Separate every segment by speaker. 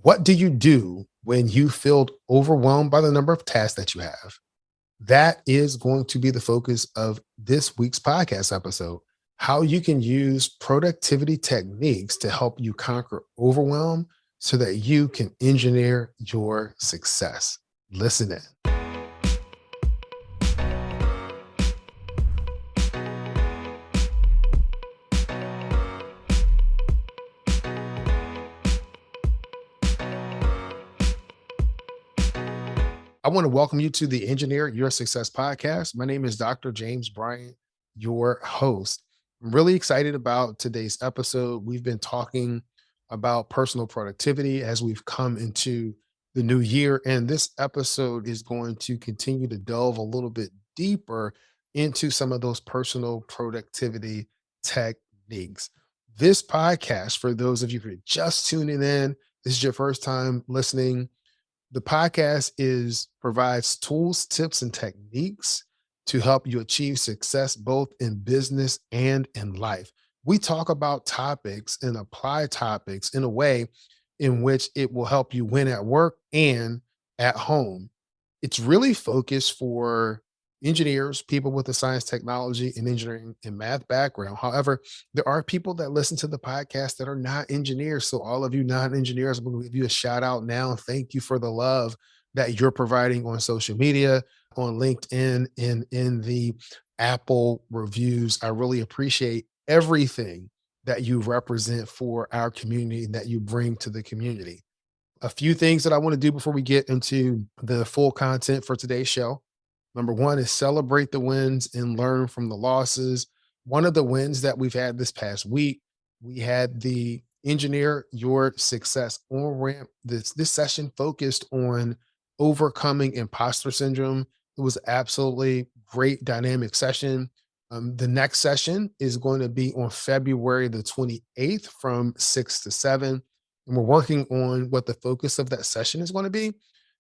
Speaker 1: What do you do when you feel overwhelmed by the number of tasks that you have? That is going to be the focus of this week's podcast episode. How you can use productivity techniques to help you conquer overwhelm so that you can engineer your success. Listen in. I want to welcome you to the Engineer Your Success podcast. My name is Dr. James Bryant, your host. I'm really excited about today's episode. We've been talking about personal productivity as we've come into the new year, and this episode is going to continue to delve a little bit deeper into some of those personal productivity techniques. This podcast, for those of you who are just tuning in, this is your first time listening. The podcast is provides tools, tips, and techniques to help you achieve success both in business and in life. We talk about topics and apply topics in a way in which it will help you win at work and at home. It's really focused for engineers, people with a science, technology, and engineering and math background. However, there are people that listen to the podcast that are not engineers. So, all of you non engineers, we'll give you a shout out now. Thank you for the love that you're providing on social media, on LinkedIn, and in the Apple reviews. I really appreciate everything that you represent for our community and that you bring to the community. A few things that I want to do before we get into the full content for today's show. Number one is celebrate the wins and learn from the losses. One of the wins that we've had this past week, we had the Engineer Your Success on ramp. This session focused on overcoming imposter syndrome. It was absolutely great dynamic session. The next session is going to be on February the 28th from 6 to 7. And we're working on what the focus of that session is going to be.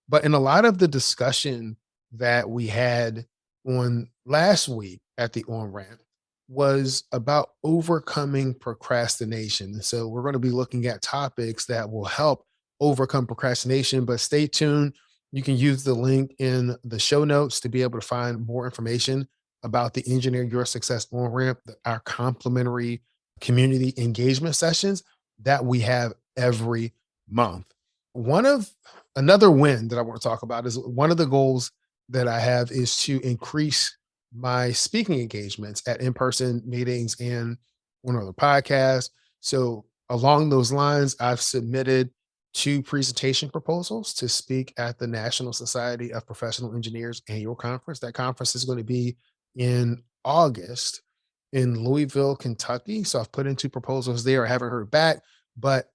Speaker 1: But in a lot of the discussion that we had on last week at the on ramp was about overcoming procrastination. And so we're going to be looking at topics that will help overcome procrastination, but stay tuned. You can use the link in the show notes to be able to find more information about the Engineer Your Success on ramp, our complimentary community engagement sessions that we have every month. One of Another win that I want to talk about is one of the goals that I have is to increase my speaking engagements at in-person meetings and one other podcast. So along those lines, I've submitted 2 presentation proposals to speak at the National Society of Professional Engineers annual conference. That conference is going to be in August in Louisville, Kentucky. So I've put in 2 proposals there. I haven't heard back, but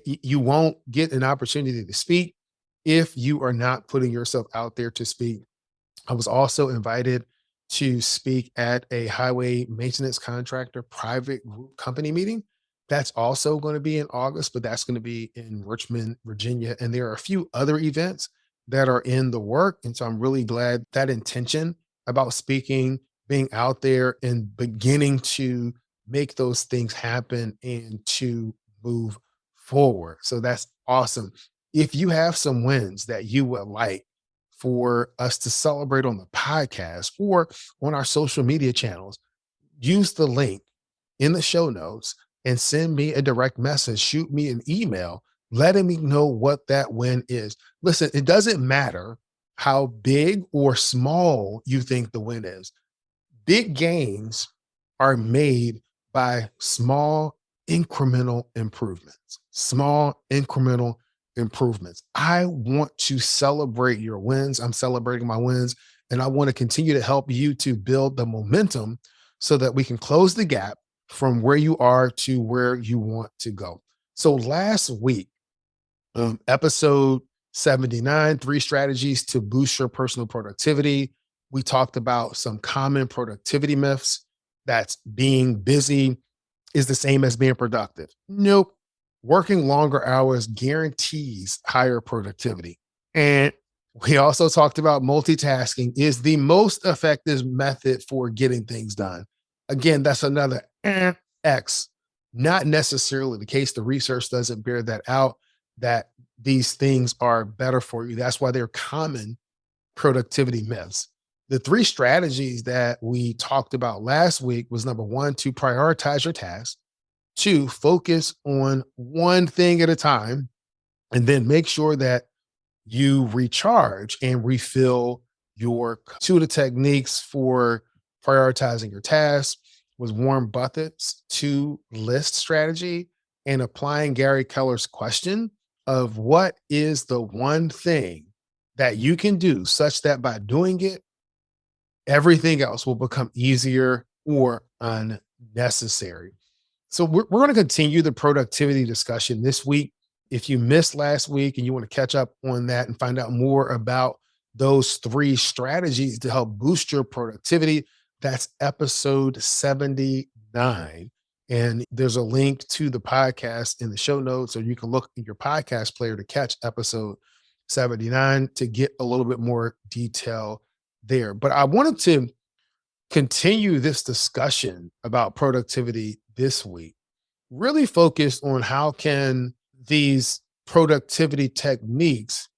Speaker 1: you won't get an opportunity to speak if you are not putting yourself out there to speak. I was also invited to speak at a highway maintenance contractor private group company meeting. That's also going to be in August, but that's going to be in Richmond, Virginia. And there are a few other events that are in the work. And so I'm really glad that intention about speaking, being out there and beginning to make those things happen and to move forward. So that's awesome. If you have some wins that you would like for us to celebrate on the podcast or on our social media channels, use the link in the show notes and send me a direct message, shoot me an email, letting me know what that win is. Listen, it doesn't matter how big or small you think the win is. Big gains are made by small incremental improvements, small incremental improvements. I want to celebrate your wins. I'm celebrating my wins, and I want to continue to help you to build the momentum so that we can close the gap from where you are to where you want to go. So last week, episode 79, 3 strategies to boost your personal productivity. We talked about some common productivity myths. That's being busy is the same as being productive. Nope. Working longer hours guarantees higher productivity. And we also talked about multitasking is the most effective method for getting things done. Again, that's another X, not necessarily the case. The research doesn't bear that out, that these things are better for you. That's why they're common productivity myths. The three strategies that we talked about last week was number one, to prioritize your tasks, two, focus on one thing at a time, and then make sure that you recharge and refill two of the techniques for prioritizing your tasks was Warren Buffett's two list strategy and applying Gary Keller's question of what is the one thing that you can do such that by doing it, everything else will become easier or unnecessary. So we're going to continue the productivity discussion this week. If you missed last week and you want to catch up on that and find out more about those three strategies to help boost your productivity, that's episode 79. And there's a link to the podcast in the show notes, or you can look in your podcast player to catch episode 79 to get a little bit more detail there. But I wanted to continue this discussion about productivity this week, really focused on how can these productivity techniques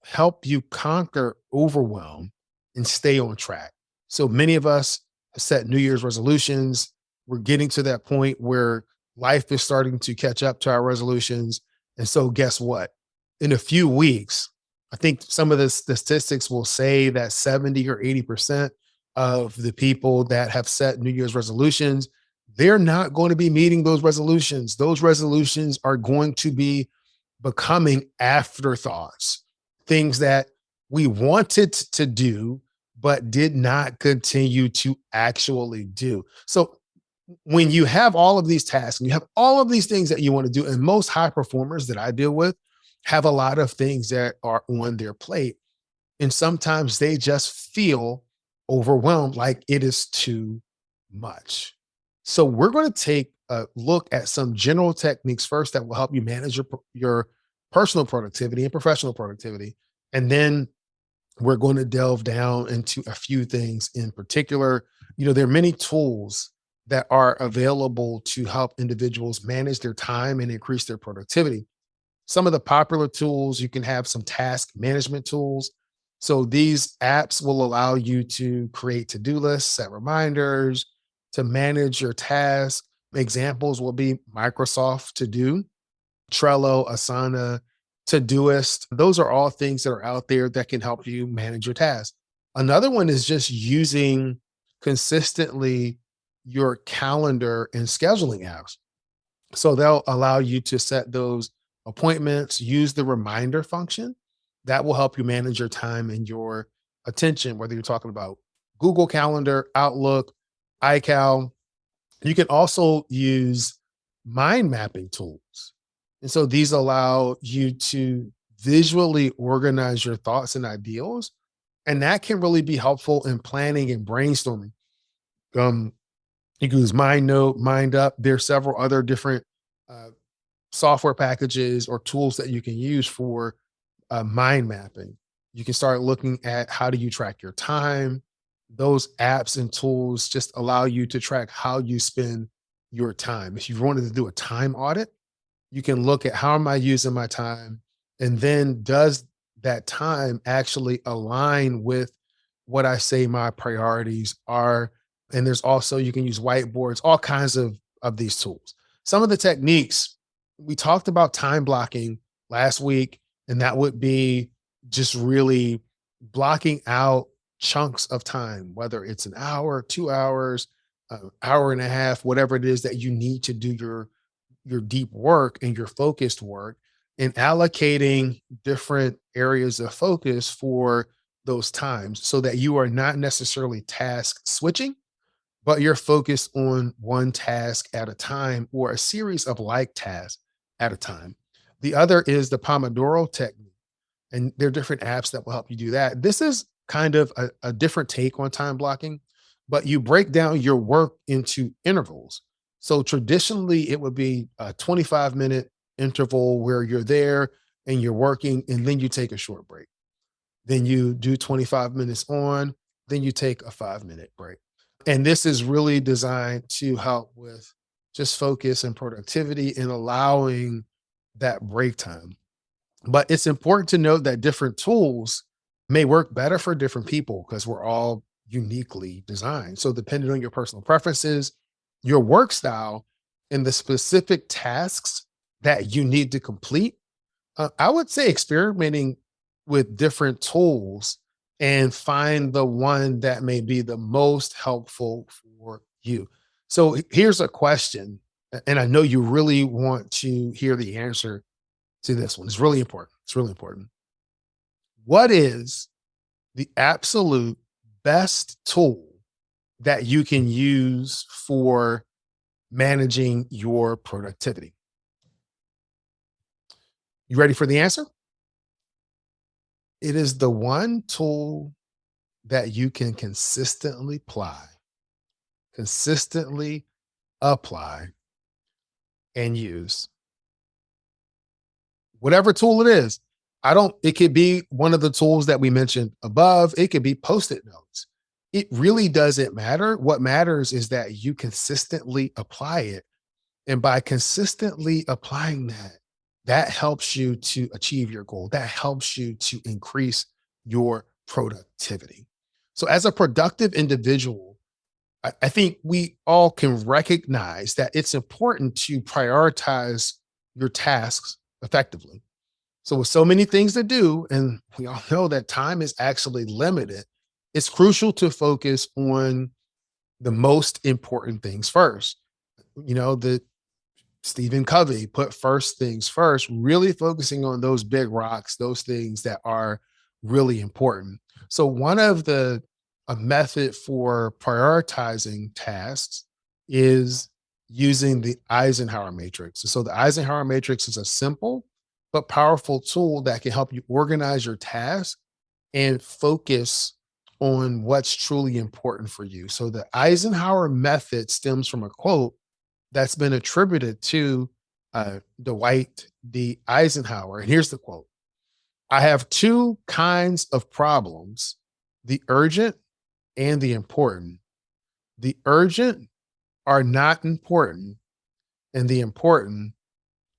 Speaker 1: help you conquer overwhelm and stay on track. So many of us have set New Year's resolutions. We're getting to that point where life is starting to catch up to our resolutions. And so guess what? In a few weeks, I think some of the statistics will say that 70 or 80% of the people that have set New Year's resolutions, they're not going to be meeting those resolutions. Those resolutions are going to be becoming afterthoughts, things that we wanted to do, but did not continue to actually do. So when you have all of these tasks and you have all of these things that you want to do, and most high performers that I deal with have a lot of things that are on their plate. And sometimes they just feel overwhelmed, like it is too much. So we're going to take a look at some general techniques first that will help you manage your personal productivity and professional productivity. And then we're going to delve down into a few things in particular. There are many tools that are available to help individuals manage their time and increase their productivity. Some of the popular tools, you can have some task management tools. So these apps will allow you to create to-do lists, set reminders, to manage your tasks. Examples will be Microsoft To Do, Trello, Asana, Todoist. Those are all things that are out there that can help you manage your tasks. Another one is just using consistently your calendar and scheduling apps. So they'll allow you to set those appointments, use the reminder function. That will help you manage your time and your attention, whether you're talking about Google Calendar, Outlook, iCal. You can also use mind mapping tools. And so these allow you to visually organize your thoughts and ideals. And that can really be helpful in planning and brainstorming. Um, you can use MindNote, MindUp. There's several other different uh, software packages or tools that you can use for mind mapping. You can start looking at how do you track your time. Those apps and tools just allow you to track how you spend your time. If you wanted to do a time audit, you can look at how am I using my time? And then does that time actually align with what I say my priorities are? And there's also, you can use whiteboards, all kinds of these tools. Some of the techniques, we talked about time blocking last week, and that would be just really blocking out chunks of time, whether it's an hour, 2 hours, an hour and a half, whatever it is that you need to do your deep work and your focused work, and allocating different areas of focus for those times so that you are not necessarily task switching, but you're focused on one task at a time or a series of like tasks at a time. The other is the Pomodoro technique. And there are different apps that will help you do that. This is kind of a different take on time blocking, but you break down your work into intervals. So traditionally, it would be a 25-minute interval where you're there and you're working, and then you take a short break. Then you do 25 minutes on, then you take a 5-minute break. And this is really designed to help with just focus and productivity and allowing that break time. But it's important to note that different tools may work better for different people because we're all uniquely designed. So, depending on your personal preferences, your work style, and the specific tasks that you need to complete, I would say experimenting with different tools and find the one that may be the most helpful for you. So, here's a question, and I know you really want to hear the answer to this one. It's really important. It's really important. What is the absolute best tool that you can use for managing your productivity? You ready for the answer? It is the one tool that you can consistently apply and use. Whatever tool it is. It could be one of the tools that we mentioned above. It could be post-it notes. It really doesn't matter. What matters is that you consistently apply it. And by consistently applying that, that helps you to achieve your goal. That helps you to increase your productivity. So, as a productive individual, I think we all can recognize that it's important to prioritize your tasks effectively. So, with so many things to do, and we all know that time is actually limited, it's crucial to focus on the most important things first. The Stephen Covey put first things first, really focusing on those big rocks, those things that are really important. So, one of a method for prioritizing tasks is using the Eisenhower Matrix. So, the Eisenhower Matrix is a simple but powerful tool that can help you organize your tasks and focus on what's truly important for you. So, the Eisenhower method stems from a quote that's been attributed to Dwight D. Eisenhower. And here's the quote: I have two kinds of problems, the urgent and the important. The urgent are not important, and the important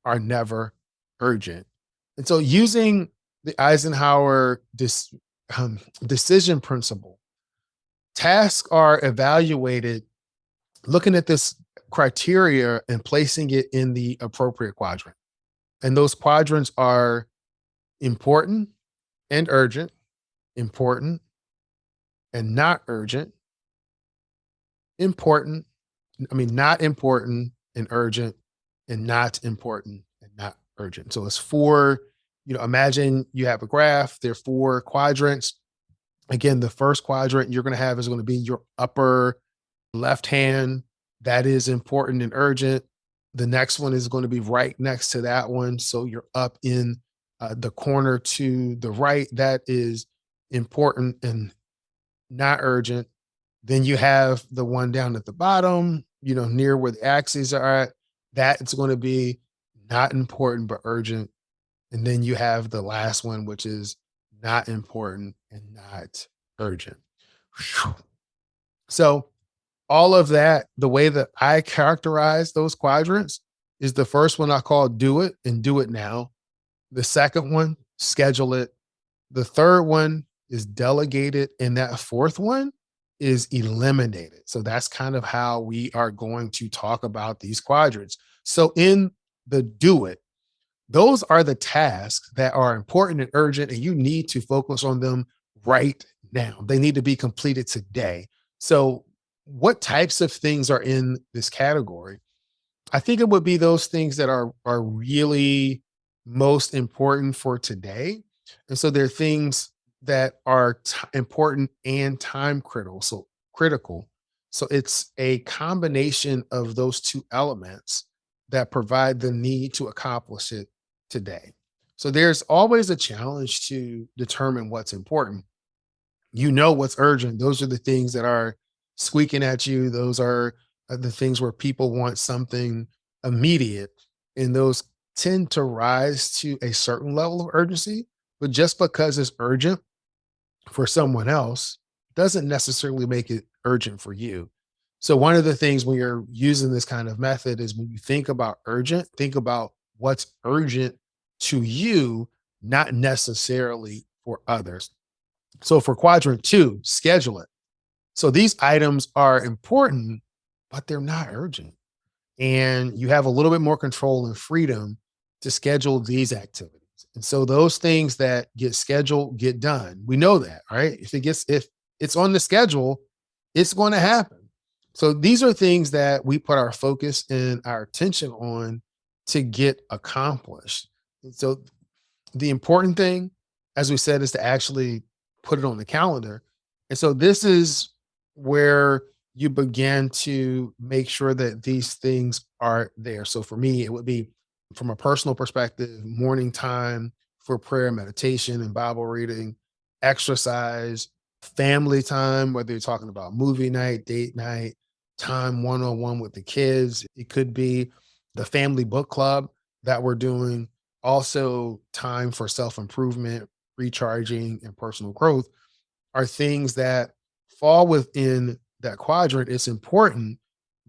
Speaker 1: are never urgent. And so, using the Eisenhower decision principle, tasks are evaluated looking at this criteria and placing it in the appropriate quadrant. And those quadrants are important and urgent, important and not urgent, important, not important and urgent, and not important and not urgent. So it's four, imagine you have a graph, there are four quadrants. Again, the first quadrant you're going to have is going to be your upper left hand. That is important and urgent. The next one is going to be right next to that one. So you're up in the corner to the right. That is important and not urgent. Then you have the one down at the bottom, near where the axes are at. That's going to be not important, but urgent. And then you have the last one, which is not important and not urgent. Whew. So, all of that, the way that I characterize those quadrants is the first one I call do it and do it now. The second one, schedule it. The third one is delegate it. And that fourth one is eliminate it. So that's kind of how we are going to talk about these quadrants. So in the do it, those are the tasks that are important and urgent, and you need to focus on them right now. They need to be completed today. So, what types of things are in this category? I think it would be those things that are really most important for today. And so there are things that are important and time critical. So it's a combination of those two elements that provide the need to accomplish it today. So there's always a challenge to determine what's important. What's urgent. Those are the things that are squeaking at you. Those are the things where people want something immediate. And those tend to rise to a certain level of urgency. But just because it's urgent for someone else doesn't necessarily make it urgent for you. So, one of the things when you're using this kind of method is when you think about urgent, think about what's urgent to you, not necessarily for others. So for quadrant two, schedule it. So these items are important, but they're not urgent. And you have a little bit more control and freedom to schedule these activities. And so those things that get scheduled get done. We know that, right? If it's on the schedule, it's going to happen. So these are things that we put our focus and our attention on to get accomplished. And so the important thing, as we said, is to actually put it on the calendar. And so this is where you begin to make sure that these things are there. So for me, it would be from a personal perspective, morning time for prayer, meditation, and Bible reading, exercise, family time, whether you're talking about movie night, date night, time one on one with the kids. It could be the family book club that we're doing, also time for self-improvement, recharging, and personal growth are things that fall within that quadrant. It's important,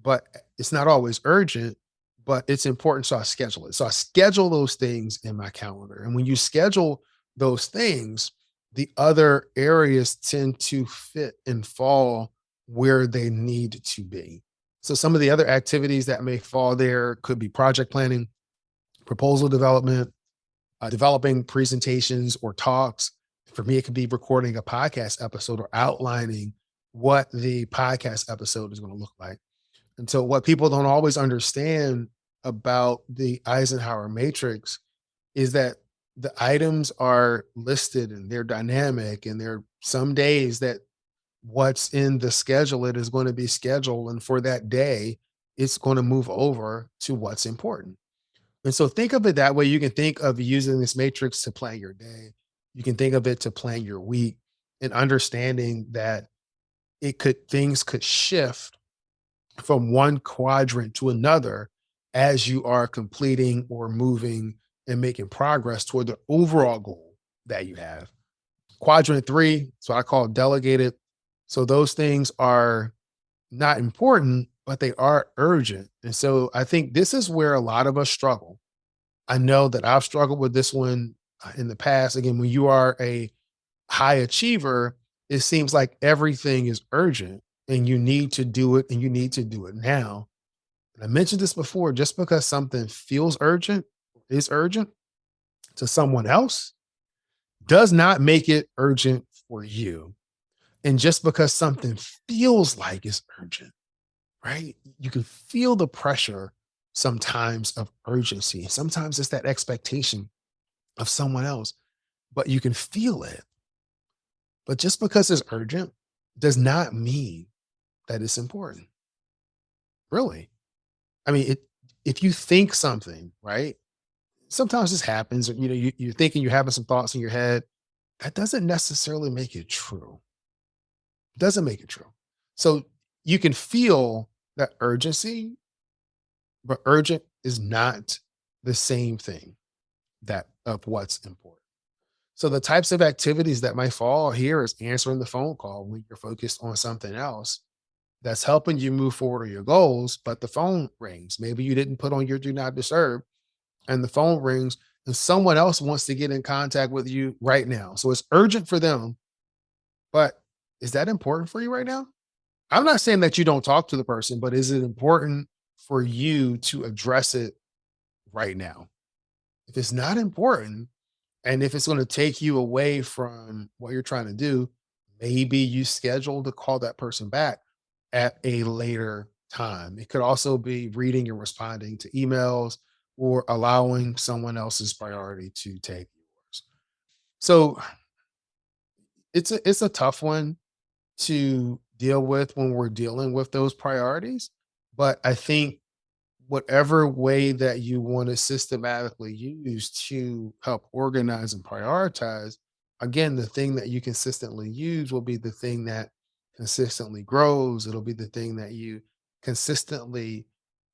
Speaker 1: but it's not always urgent, but it's important. So I schedule it. So I schedule those things in my calendar. And when you schedule those things, the other areas tend to fit and fall where they need to be. So some of the other activities that may fall there could be project planning, proposal development, developing presentations or talks. For me, it could be recording a podcast episode or outlining what the podcast episode is going to look like. And so, what people don't always understand about the Eisenhower Matrix is that the items are listed and they're dynamic, and there are some days that what's in the schedule it is going to be scheduled, and for that day, it's going to move over to what's important. And so think of it that way. You can think of using this matrix to plan your day. You can think of it to plan your week and understanding that things could shift from one quadrant to another as you are completing or moving and making progress toward the overall goal that you have. Quadrant three, so I call delegated. So those things are not important, but they are urgent. And so I think this is where a lot of us struggle. I know that I've struggled with this one in the past. Again, when you are a high achiever, it seems like everything is urgent and you need to do it and you need to do it now. And I mentioned this before, just because something feels urgent, is urgent to someone else, does not make it urgent for you. And just because something feels like it's urgent, right? You can feel the pressure sometimes of urgency. Sometimes it's that expectation of someone else, but you can feel it. But just because it's urgent does not mean that it's important. Really. I mean, if you think something, right? Sometimes this happens, you're thinking, you're having some thoughts in your head. That doesn't necessarily make it true. It doesn't make it true. So you can feel that urgency, but urgent is not the same thing that of what's important. So the types of activities that might fall here is answering the phone call when you're focused on something else that's helping you move forward on your goals, but the phone rings. Maybe you didn't put on your do not disturb and the phone rings and someone else wants to get in contact with you right now. So it's urgent for them, but is that important for you right now? I'm not saying that you don't talk to the person, but is it important for you to address it right now? If it's not important, and if it's going to take you away from what you're trying to do, maybe you schedule to call that person back at a later time. It could also be reading and responding to emails or allowing someone else's priority to take yours. So it's a tough one to deal with when we're dealing with those priorities. But I think whatever way that you want to systematically use to help organize and prioritize, again, the thing that you consistently use will be the thing that consistently grows. It'll be the thing that you consistently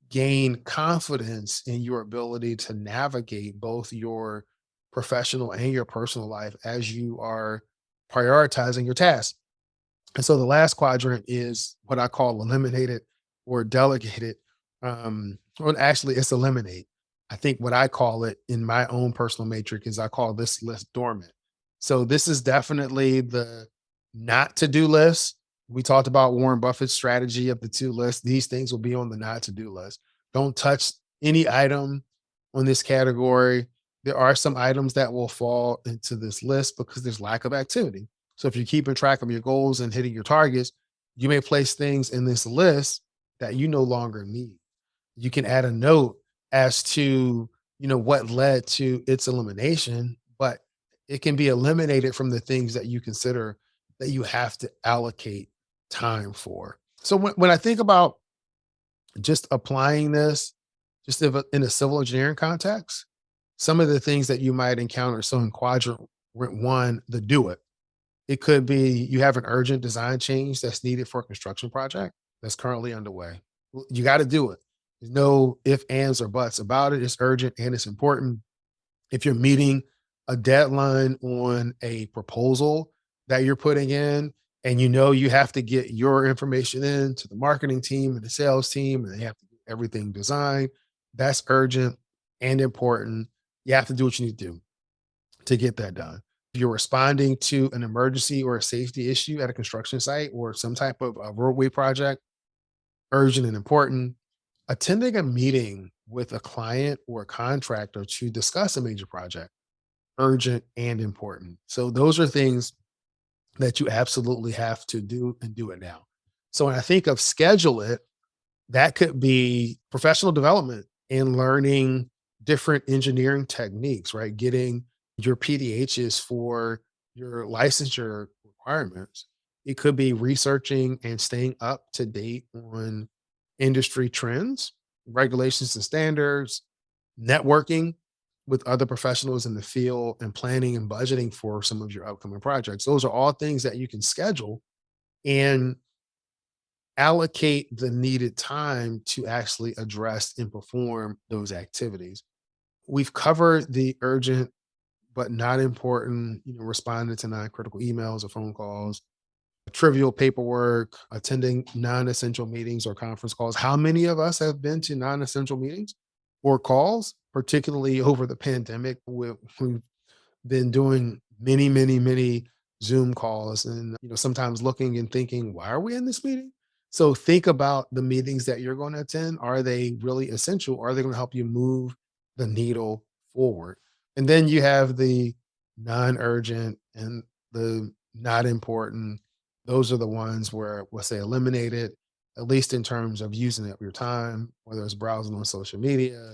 Speaker 1: gain confidence in your ability to navigate both your professional and your personal life as you are prioritizing your tasks. And so the last quadrant is what I call eliminated or delegated. Well, actually, it's eliminate. I think what I call it in my own personal matrix is I call this list dormant. So this is definitely the not to do list. We talked about Warren Buffett's strategy of the two lists. These things will be on the not to do list. Don't touch any item on this category. There are some items that will fall into this list because there's lack of activity. So if you're keeping track of your goals and hitting your targets, you may place things in this list that you no longer need. You can add a note as to, what led to its elimination, but it can be eliminated from the things that you consider that you have to allocate time for. So when I think about just applying this, just if in a civil engineering context, some of the things that you might encounter. So in quadrant one, the do it. It could be you have an urgent design change that's needed for a construction project that's currently underway. You got to do it. There's no if, ands, or buts about it. It's urgent and it's important. If you're meeting a deadline on a proposal that you're putting in, and you have to get your information in to the marketing team and the sales team, and they have to get everything designed, that's urgent and important. You have to do what you need to do to get that done. If you're responding to an emergency or a safety issue at a construction site or some type of a roadway project, urgent and important. Attending a meeting with a client or a contractor to discuss a major project, urgent and important. So those are things that you absolutely have to do and do it now. So when I think of schedule it, that could be professional development and learning different engineering techniques, right? Getting your PDHs for your licensure requirements. It could be researching and staying up to date on industry trends, regulations and standards, networking with other professionals in the field, and planning and budgeting for some of your upcoming projects. Those are all things that you can schedule and allocate the needed time to actually address and perform those activities. We've covered the urgent but not important, responding to non-critical emails or phone calls, trivial paperwork, attending non-essential meetings or conference calls. How many of us have been to non-essential meetings or calls, particularly over the pandemic? We've been doing many, many, many Zoom calls and sometimes looking and thinking, why are we in this meeting? So think about the meetings that you're going to attend. Are they really essential? Or are they going to help you move the needle forward? And then you have the non-urgent and the not important. Those are the ones where we'll say eliminated, at least in terms of using up your time, whether it's browsing on social media,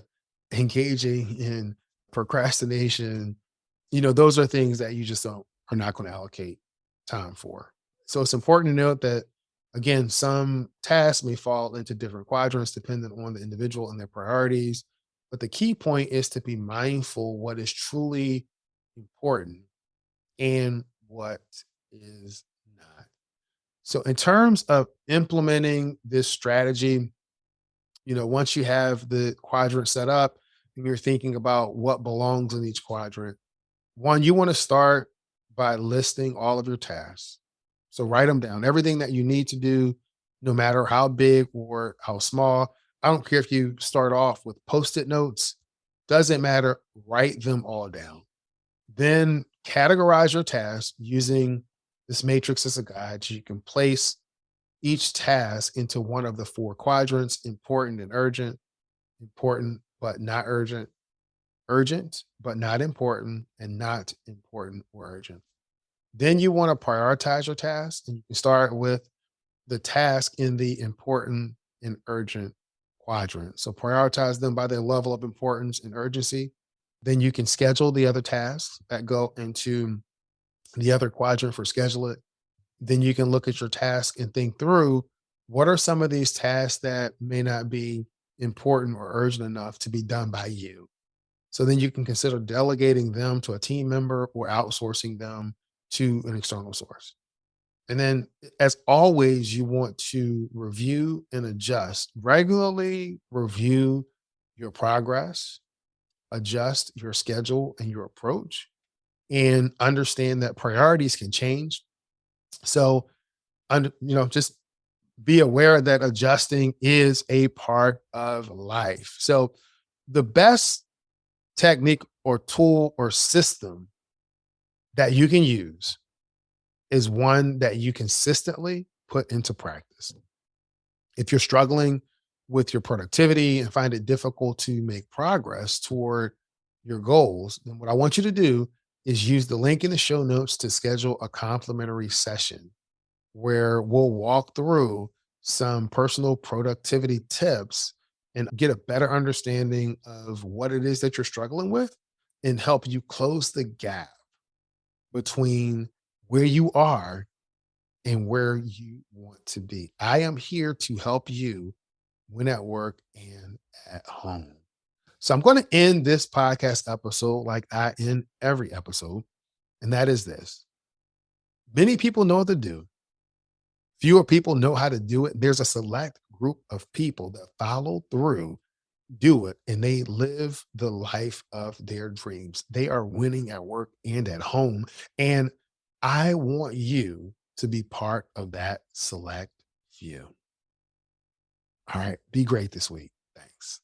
Speaker 1: engaging in procrastination. Those are things that you just are not going to allocate time for. So it's important to note that, again, some tasks may fall into different quadrants depending on the individual and their priorities. But the key point is to be mindful what is truly important and what is not. So in terms of implementing this strategy, once you have the quadrant set up and you're thinking about what belongs in each quadrant, one, you want to start by listing all of your tasks. So write them down, everything that you need to do, no matter how big or how small. I don't care if you start off with post-it notes, doesn't matter. Write them all down. Then categorize your tasks using this matrix as a guide so you can place each task into one of the four quadrants: important and urgent, important but not urgent, urgent but not important, and not important or urgent. Then you want to prioritize your tasks, and you can start with the task in the important and urgent quadrant. So prioritize them by their level of importance and urgency. Then you can schedule the other tasks that go into the other quadrant for schedule it. Then you can look at your task and think through what are some of these tasks that may not be important or urgent enough to be done by you. So then you can consider delegating them to a team member or outsourcing them to an external source. And then, as always, you want to review and adjust. Regularly review your progress, adjust your schedule and your approach, and understand that priorities can change. So, just be aware that adjusting is a part of life. So, the best technique or tool or system that you can use is one that you consistently put into practice. If you're struggling with your productivity and find it difficult to make progress toward your goals, then what I want you to do is use the link in the show notes to schedule a complimentary session where we'll walk through some personal productivity tips and get a better understanding of what it is that you're struggling with and help you close the gap between where you are and where you want to be. I am here to help you when at work and at home. So I'm going to end this podcast episode like I end every episode, and that is this. Many people know what to do. Fewer people know how to do it. There's a select group of people that follow through, do it, and they live the life of their dreams. They are winning at work and at home. And I want you to be part of that select few. All right. Be great this week. Thanks.